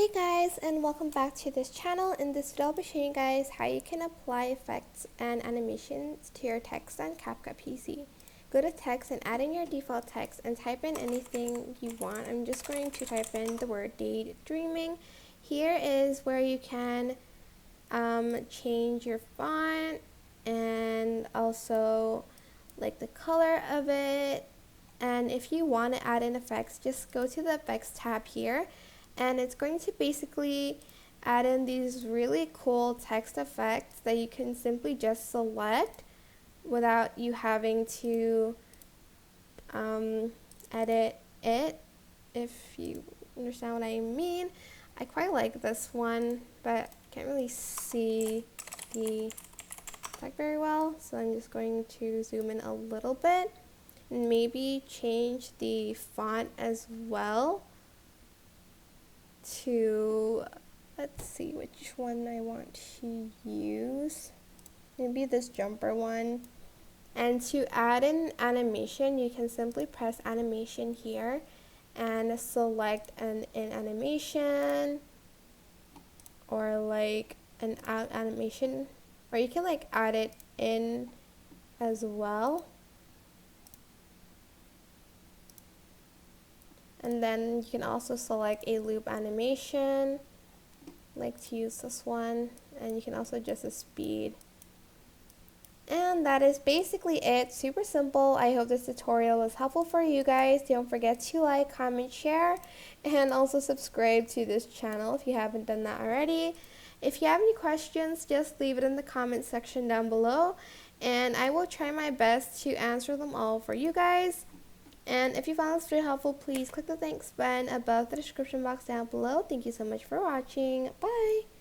Hey guys, and welcome back to this channel. In this video I'll be showing you guys how you can apply effects and animations to your text on CapCut PC. Go to text and add in your default text and type in anything you want. I'm just going to type in the word daydreaming. Here is where you can change your font and also like the color of it. And if you want to add in effects, just go to the effects tab here, and it's going to basically add in these really cool text effects that you can simply just select without you having to edit it, if you understand what I mean. I quite like this one, but I can't really see the effect very well, so I'm just going to zoom in a little bit and maybe change the font as well to, let's see which one I want to use, maybe this jumper one. And to add in animation, you can simply press animation here and select an in animation or like an out animation, or you can like add it in as well. And then you can also select a loop animation, like to use this one, and you can also adjust the speed. And that is basically it. Super simple. I hope this tutorial was helpful for you guys. Don't forget to like, comment, share, and also subscribe to this channel if you haven't done that already. If you have any questions, just leave it in the comment section down below, and I will try my best to answer them all for you guys. And if you found this video helpful, please click the thanks button above the description box down below. Thank you so much for watching. Bye!